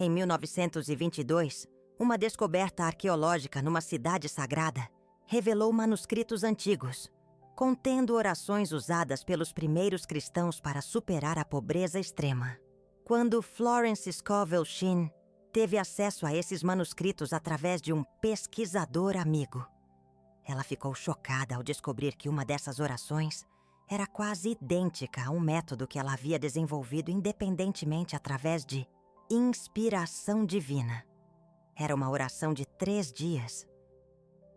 Em 1922, uma descoberta arqueológica numa cidade sagrada revelou manuscritos antigos, contendo orações usadas pelos primeiros cristãos para superar a pobreza extrema. Quando Florence Scovel Shinn teve acesso a esses manuscritos através de um pesquisador amigo, ela ficou chocada ao descobrir que uma dessas orações era quase idêntica a um método que ela havia desenvolvido independentemente através de inspiração divina. Era uma oração de 3 dias,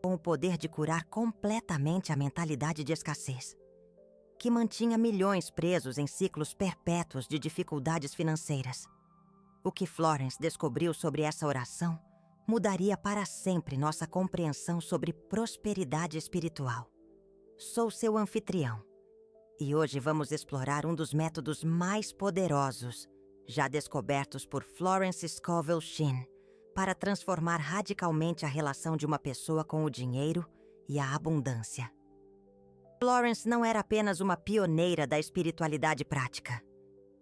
com o poder de curar completamente a mentalidade de escassez, que mantinha milhões presos em ciclos perpétuos de dificuldades financeiras. O que Florence descobriu sobre essa oração mudaria para sempre nossa compreensão sobre prosperidade espiritual. Sou seu anfitrião, e hoje vamos explorar um dos métodos mais poderosos já descobertos por Florence Scovel Shinn para transformar radicalmente a relação de uma pessoa com o dinheiro e a abundância. Florence não era apenas uma pioneira da espiritualidade prática.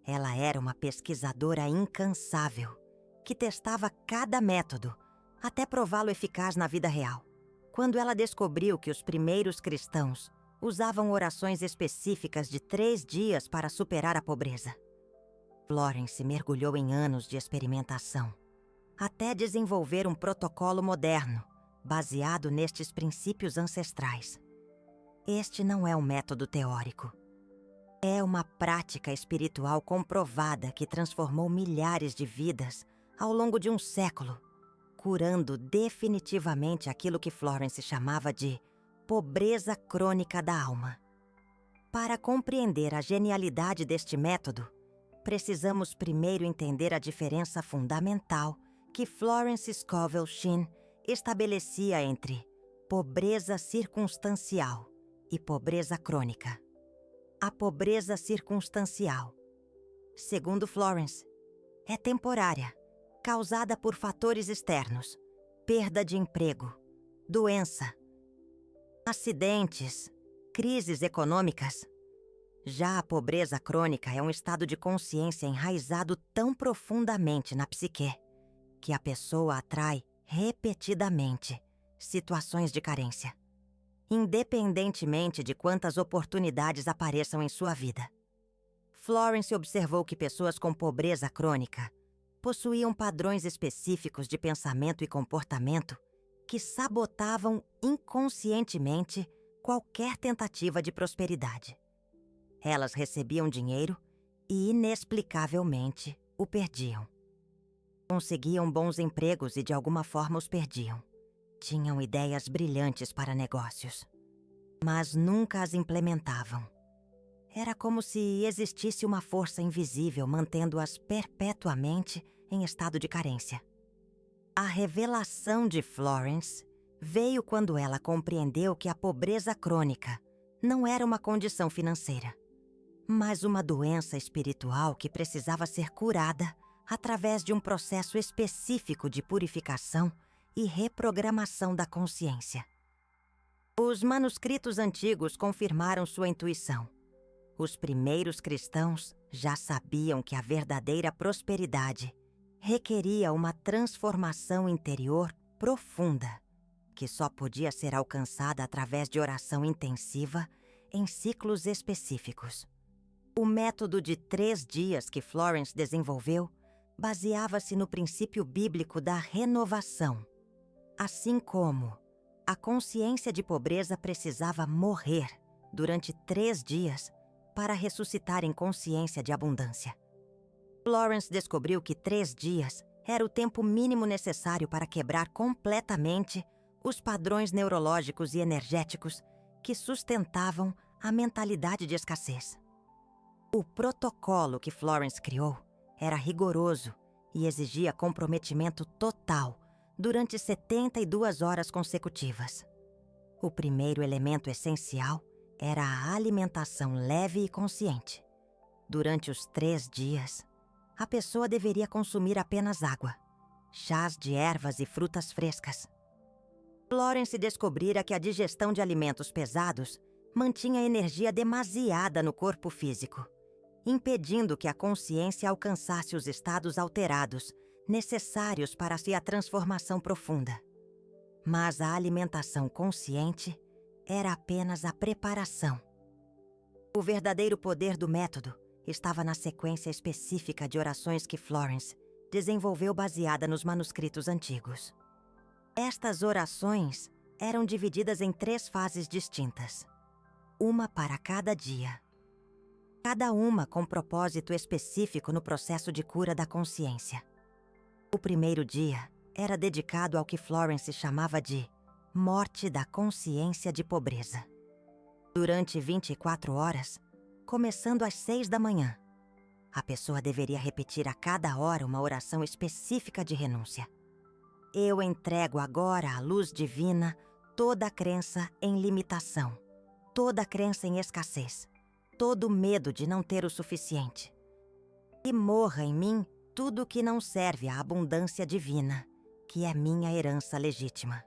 Ela era uma pesquisadora incansável, que testava cada método até prová-lo eficaz na vida real. Quando ela descobriu que os primeiros cristãos usavam orações específicas de 3 dias para superar a pobreza, Florence mergulhou em anos de experimentação, até desenvolver um protocolo moderno, baseado nestes princípios ancestrais. Este não é um método teórico. É uma prática espiritual comprovada que transformou milhares de vidas ao longo de um século, curando definitivamente aquilo que Florence chamava de pobreza crônica da alma. Para compreender a genialidade deste método, precisamos primeiro entender a diferença fundamental que Florence Scovel Shinn estabelecia entre pobreza circunstancial e pobreza crônica. A pobreza circunstancial, segundo Florence, é temporária, causada por fatores externos, perda de emprego, doença, acidentes, crises econômicas. Já a pobreza crônica é um estado de consciência enraizado tão profundamente na psique que a pessoa atrai repetidamente situações de carência, independentemente de quantas oportunidades apareçam em sua vida. Florence observou que pessoas com pobreza crônica possuíam padrões específicos de pensamento e comportamento que sabotavam inconscientemente qualquer tentativa de prosperidade. Elas recebiam dinheiro e, inexplicavelmente, o perdiam. Conseguiam bons empregos e, de alguma forma, os perdiam. Tinham ideias brilhantes para negócios, mas nunca as implementavam. Era como se existisse uma força invisível mantendo-as perpetuamente em estado de carência. A revelação de Florence veio quando ela compreendeu que a pobreza crônica não era uma condição financeira, mas uma doença espiritual que precisava ser curada através de um processo específico de purificação e reprogramação da consciência. Os manuscritos antigos confirmaram sua intuição. Os primeiros cristãos já sabiam que a verdadeira prosperidade requeria uma transformação interior profunda, que só podia ser alcançada através de oração intensiva em ciclos específicos. O método de 3 dias que Florence desenvolveu baseava-se no princípio bíblico da renovação. Assim como a consciência de pobreza precisava morrer durante 3 dias para ressuscitar em consciência de abundância. Florence descobriu que 3 dias era o tempo mínimo necessário para quebrar completamente os padrões neurológicos e energéticos que sustentavam a mentalidade de escassez. O protocolo que Florence criou era rigoroso e exigia comprometimento total durante 72 horas consecutivas. O primeiro elemento essencial era a alimentação leve e consciente. Durante os 3 dias, a pessoa deveria consumir apenas água, chás de ervas e frutas frescas. Florence descobrira que a digestão de alimentos pesados mantinha energia demasiada no corpo físico, impedindo que a consciência alcançasse os estados alterados necessários para a transformação profunda. Mas a alimentação consciente era apenas a preparação. O verdadeiro poder do método estava na sequência específica de orações que Florence desenvolveu baseada nos manuscritos antigos. Estas orações eram divididas em 3 fases distintas, uma para cada dia. Cada uma com propósito específico no processo de cura da consciência. O primeiro dia era dedicado ao que Florence chamava de morte da consciência de pobreza. Durante 24 horas, começando às 6 da manhã, a pessoa deveria repetir a cada hora uma oração específica de renúncia. Eu entrego agora à luz divina toda a crença em limitação, toda a crença em escassez, todo medo de não ter o suficiente. E morra em mim tudo que não serve à abundância divina, que é minha herança legítima.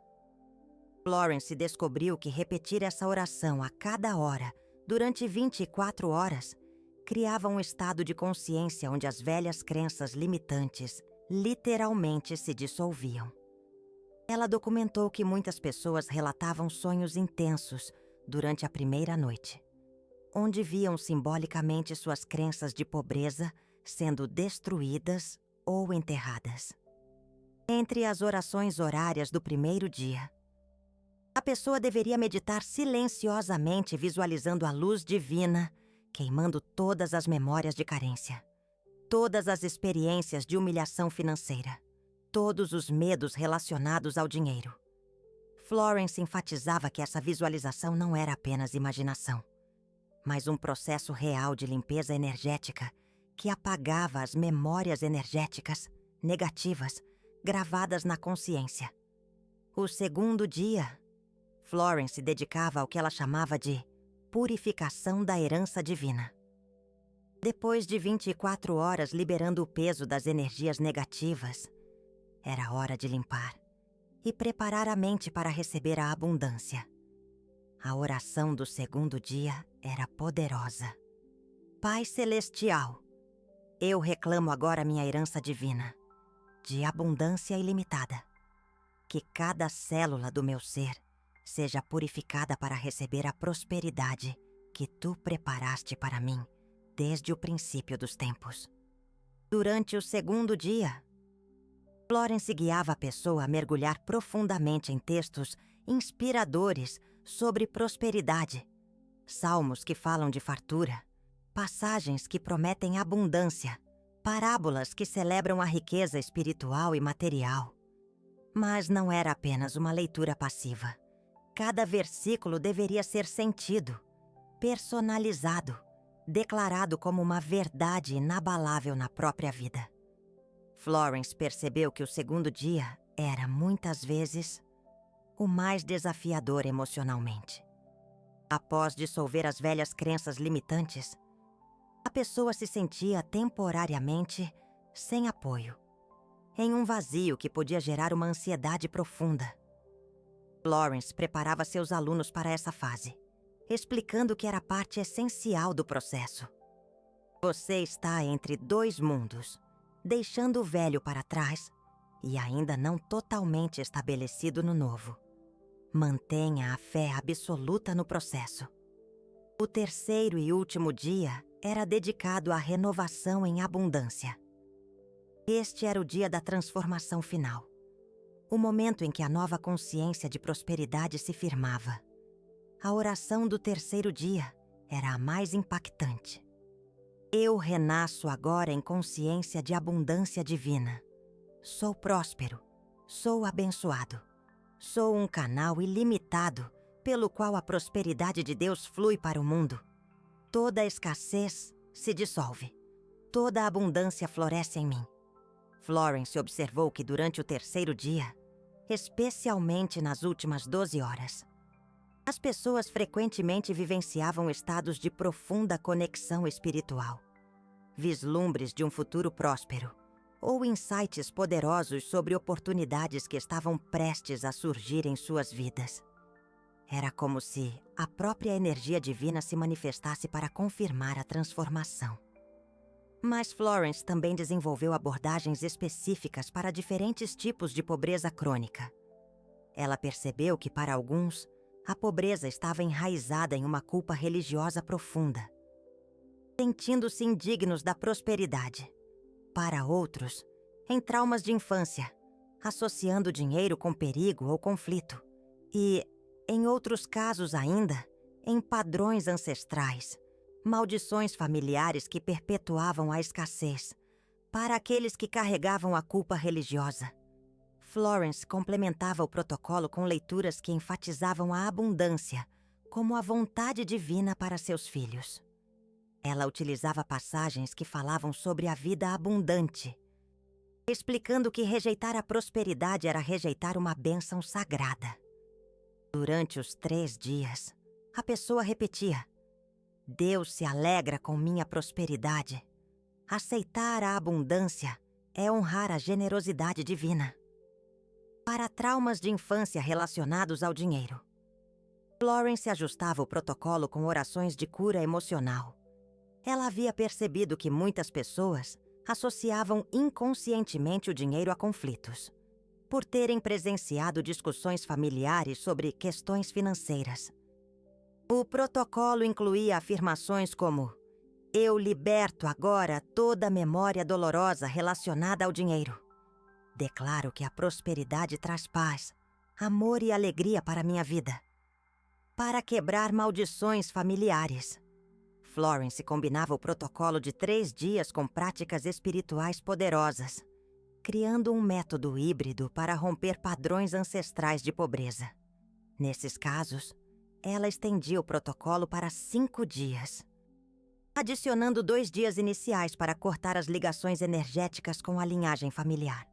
Florence descobriu que repetir essa oração a cada hora, durante 24 horas, criava um estado de consciência onde as velhas crenças limitantes literalmente se dissolviam. Ela documentou que muitas pessoas relatavam sonhos intensos durante a primeira noite, onde viam simbolicamente suas crenças de pobreza sendo destruídas ou enterradas. Entre as orações horárias do primeiro dia, a pessoa deveria meditar silenciosamente visualizando a luz divina, queimando todas as memórias de carência, todas as experiências de humilhação financeira, todos os medos relacionados ao dinheiro. Florence enfatizava que essa visualização não era apenas imaginação, mas um processo real de limpeza energética que apagava as memórias energéticas negativas gravadas na consciência. O segundo dia, Florence dedicava ao que ela chamava de purificação da herança divina. Depois de 24 horas liberando o peso das energias negativas, era hora de limpar e preparar a mente para receber a abundância. A oração do segundo dia era poderosa. Pai Celestial, eu reclamo agora minha herança divina, de abundância ilimitada. Que cada célula do meu ser seja purificada para receber a prosperidade que tu preparaste para mim desde o princípio dos tempos. Durante o segundo dia, Florence guiava a pessoa a mergulhar profundamente em textos inspiradores sobre prosperidade, salmos que falam de fartura, passagens que prometem abundância, parábolas que celebram a riqueza espiritual e material. Mas não era apenas uma leitura passiva. Cada versículo deveria ser sentido, personalizado, declarado como uma verdade inabalável na própria vida. Florence percebeu que o segundo dia era, muitas vezes, o mais desafiador emocionalmente. Após dissolver as velhas crenças limitantes, a pessoa se sentia temporariamente sem apoio, em um vazio que podia gerar uma ansiedade profunda. Florence preparava seus alunos para essa fase, explicando que era parte essencial do processo. Você está entre 2 mundos, deixando o velho para trás e ainda não totalmente estabelecido no novo. Mantenha a fé absoluta no processo. O terceiro e último dia era dedicado à renovação em abundância. Este era o dia da transformação final, o momento em que a nova consciência de prosperidade se firmava. A oração do terceiro dia era a mais impactante. Eu renasço agora em consciência de abundância divina. Sou próspero, sou abençoado, sou um canal ilimitado pelo qual a prosperidade de Deus flui para o mundo. Toda a escassez se dissolve, toda a abundância floresce em mim. Florence observou que durante o terceiro dia, especialmente nas últimas 12 horas, as pessoas frequentemente vivenciavam estados de profunda conexão espiritual, vislumbres de um futuro próspero, ou insights poderosos sobre oportunidades que estavam prestes a surgir em suas vidas. Era como se a própria energia divina se manifestasse para confirmar a transformação. Mas Florence também desenvolveu abordagens específicas para diferentes tipos de pobreza crônica. Ela percebeu que, para alguns, a pobreza estava enraizada em uma culpa religiosa profunda, sentindo-se indignos da prosperidade. Para outros, em traumas de infância, associando dinheiro com perigo ou conflito. E, em outros casos ainda, em padrões ancestrais, maldições familiares que perpetuavam a escassez, para aqueles que carregavam a culpa religiosa. Florence complementava o protocolo com leituras que enfatizavam a abundância como a vontade divina para seus filhos. Ela utilizava passagens que falavam sobre a vida abundante, explicando que rejeitar a prosperidade era rejeitar uma bênção sagrada. Durante os 3 dias, a pessoa repetia: Deus se alegra com minha prosperidade. Aceitar a abundância é honrar a generosidade divina. Para traumas de infância relacionados ao dinheiro, Florence ajustava o protocolo com orações de cura emocional. Ela havia percebido que muitas pessoas associavam inconscientemente o dinheiro a conflitos, por terem presenciado discussões familiares sobre questões financeiras. O protocolo incluía afirmações como: eu liberto agora toda memória dolorosa relacionada ao dinheiro. Declaro que a prosperidade traz paz, amor e alegria para minha vida. Para quebrar maldições familiares, Florence combinava o protocolo de 3 dias com práticas espirituais poderosas, criando um método híbrido para romper padrões ancestrais de pobreza. Nesses casos, ela estendia o protocolo para 5 dias, adicionando 2 dias iniciais para cortar as ligações energéticas com a linhagem familiar.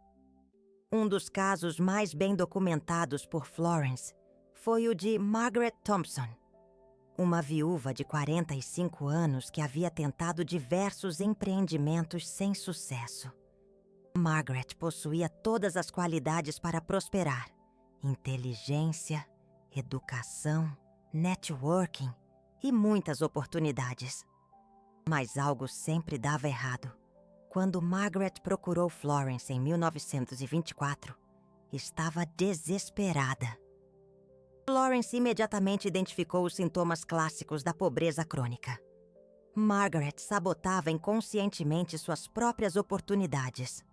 Um dos casos mais bem documentados por Florence foi o de Margaret Thompson, uma viúva de 45 anos que havia tentado diversos empreendimentos sem sucesso. Margaret possuía todas as qualidades para prosperar: inteligência, educação, networking e muitas oportunidades. Mas algo sempre dava errado. Quando Margaret procurou Florence em 1924, estava desesperada. Florence imediatamente identificou os sintomas clássicos da pobreza crônica. Margaret sabotava inconscientemente suas próprias oportunidades,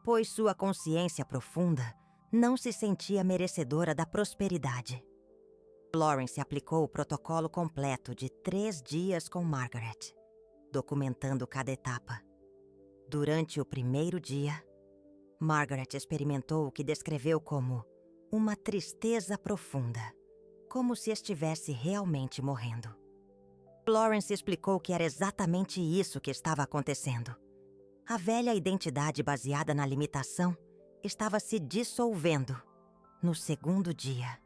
pois sua consciência profunda não se sentia merecedora da prosperidade. Florence aplicou o protocolo completo de 3 dias com Margaret, documentando cada etapa. Durante o primeiro dia, Margaret experimentou o que descreveu como uma tristeza profunda, como se estivesse realmente morrendo. Florence explicou que era exatamente isso que estava acontecendo. A velha identidade baseada na limitação estava se dissolvendo no segundo dia.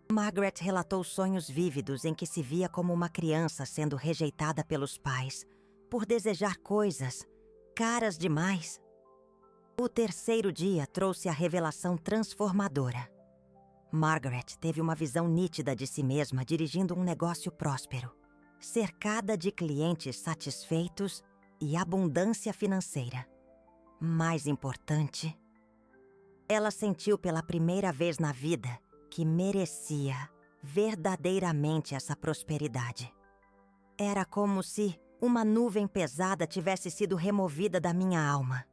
Margaret relatou sonhos vívidos em que se via como uma criança sendo rejeitada pelos pais por desejar coisas caras demais. O terceiro dia trouxe a revelação transformadora. Margaret teve uma visão nítida de si mesma dirigindo um negócio próspero, cercada de clientes satisfeitos e abundância financeira. Mais importante, ela sentiu pela primeira vez na vida que merecia verdadeiramente essa prosperidade. Era como se uma nuvem pesada tivesse sido removida da minha alma.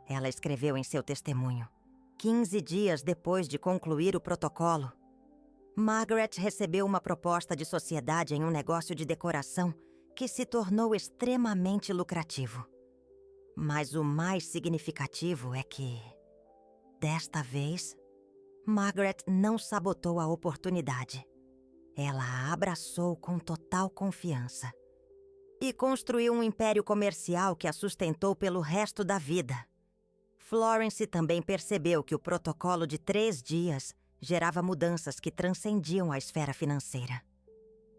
Ela escreveu em seu testemunho. 15 dias depois de concluir o protocolo, Margaret recebeu uma proposta de sociedade em um negócio de decoração que se tornou extremamente lucrativo. Mas o mais significativo é que, desta vez, Margaret não sabotou a oportunidade. Ela a abraçou com total confiança e construiu um império comercial que a sustentou pelo resto da vida. Florence também percebeu que o protocolo de 3 dias gerava mudanças que transcendiam a esfera financeira.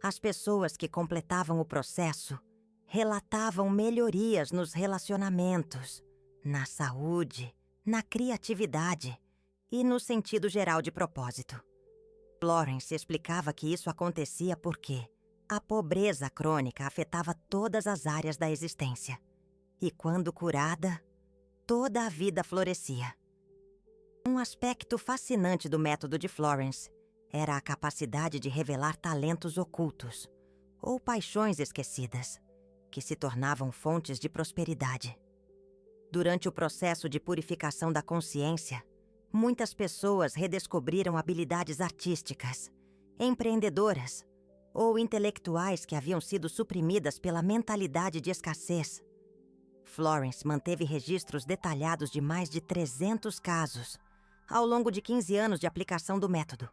As pessoas que completavam o processo relatavam melhorias nos relacionamentos, na saúde, na criatividade e no sentido geral de propósito. Florence explicava que isso acontecia porque a pobreza crônica afetava todas as áreas da existência. E quando curada, toda a vida florescia. Um aspecto fascinante do método de Florence era a capacidade de revelar talentos ocultos ou paixões esquecidas, que se tornavam fontes de prosperidade. Durante o processo de purificação da consciência, muitas pessoas redescobriram habilidades artísticas, empreendedoras ou intelectuais que haviam sido suprimidas pela mentalidade de escassez. Florence manteve registros detalhados de mais de 300 casos ao longo de 15 anos de aplicação do método.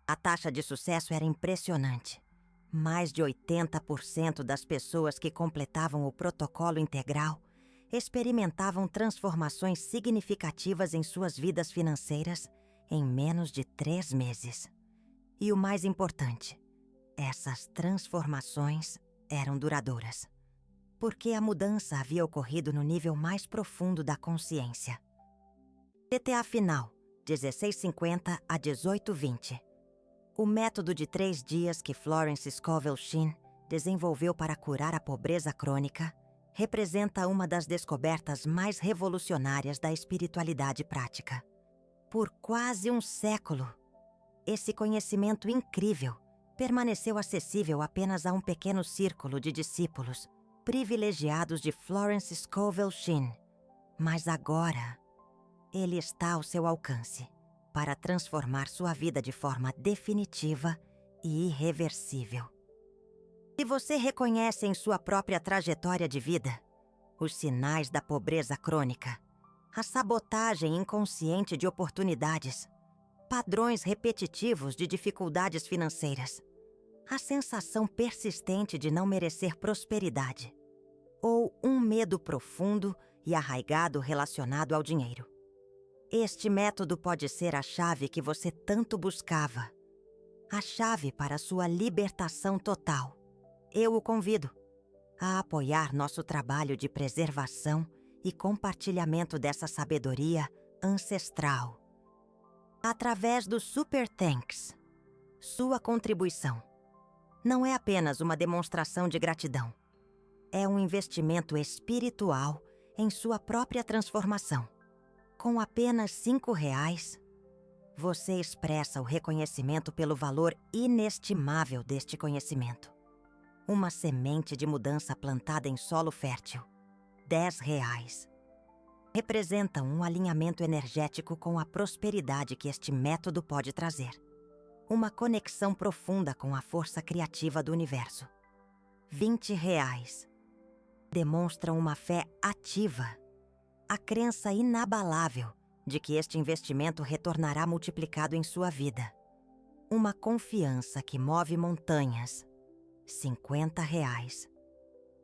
A taxa de sucesso era impressionante. Mais de 80% das pessoas que completavam o protocolo integral experimentavam transformações significativas em suas vidas financeiras em menos de 3 meses. E o mais importante, essas transformações eram duradouras, porque a mudança havia ocorrido no nível mais profundo da consciência. PTA final, 1650 a 1820. O método de 3 dias que Florence Scovel Shinn desenvolveu para curar a pobreza crônica representa uma das descobertas mais revolucionárias da espiritualidade prática. Por quase um século, esse conhecimento incrível permaneceu acessível apenas a um pequeno círculo de discípulos privilegiados de Florence Scovel Shinn. Mas agora, ele está ao seu alcance para transformar sua vida de forma definitiva e irreversível. Se você reconhece em sua própria trajetória de vida os sinais da pobreza crônica, a sabotagem inconsciente de oportunidades, padrões repetitivos de dificuldades financeiras, a sensação persistente de não merecer prosperidade, ou um medo profundo e arraigado relacionado ao dinheiro, este método pode ser a chave que você tanto buscava, a chave para sua libertação total. Eu o convido a apoiar nosso trabalho de preservação e compartilhamento dessa sabedoria ancestral através do Super Thanks. Sua contribuição não é apenas uma demonstração de gratidão, é um investimento espiritual em sua própria transformação. Com apenas R$5, você expressa o reconhecimento pelo valor inestimável deste conhecimento. Uma semente de mudança plantada em solo fértil. R$10. Representa um alinhamento energético com a prosperidade que este método pode trazer. Uma conexão profunda com a força criativa do universo. R$20. Demonstram uma fé ativa, a crença inabalável de que este investimento retornará multiplicado em sua vida. Uma confiança que move montanhas. R$50.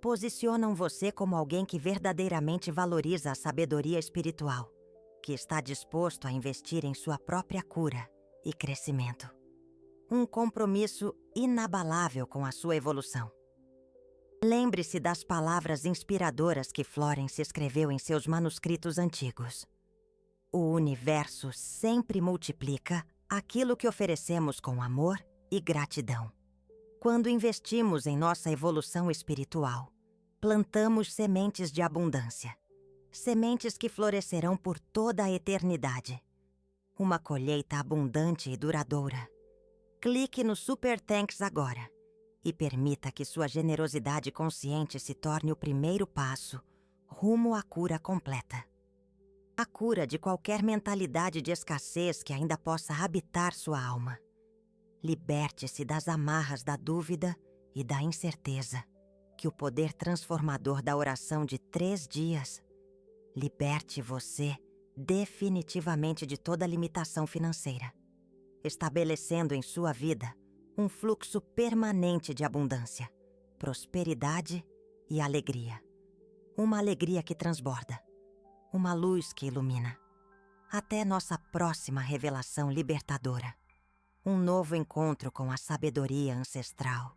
Posicionam você como alguém que verdadeiramente valoriza a sabedoria espiritual, que está disposto a investir em sua própria cura e crescimento. Um compromisso inabalável com a sua evolução. Lembre-se das palavras inspiradoras que Florence escreveu em seus manuscritos antigos. O universo sempre multiplica aquilo que oferecemos com amor e gratidão. Quando investimos em nossa evolução espiritual, plantamos sementes de abundância. Sementes que florescerão por toda a eternidade. Uma colheita abundante e duradoura. Clique no Super Thanks agora e permita que sua generosidade consciente se torne o primeiro passo rumo à cura completa. A cura de qualquer mentalidade de escassez que ainda possa habitar sua alma. Liberte-se das amarras da dúvida e da incerteza, que o poder transformador da oração de 3 dias liberte você definitivamente de toda limitação financeira, estabelecendo em sua vida um fluxo permanente de abundância, prosperidade e alegria. Uma alegria que transborda, uma luz que ilumina. Até nossa próxima revelação libertadora. Um novo encontro com a sabedoria ancestral.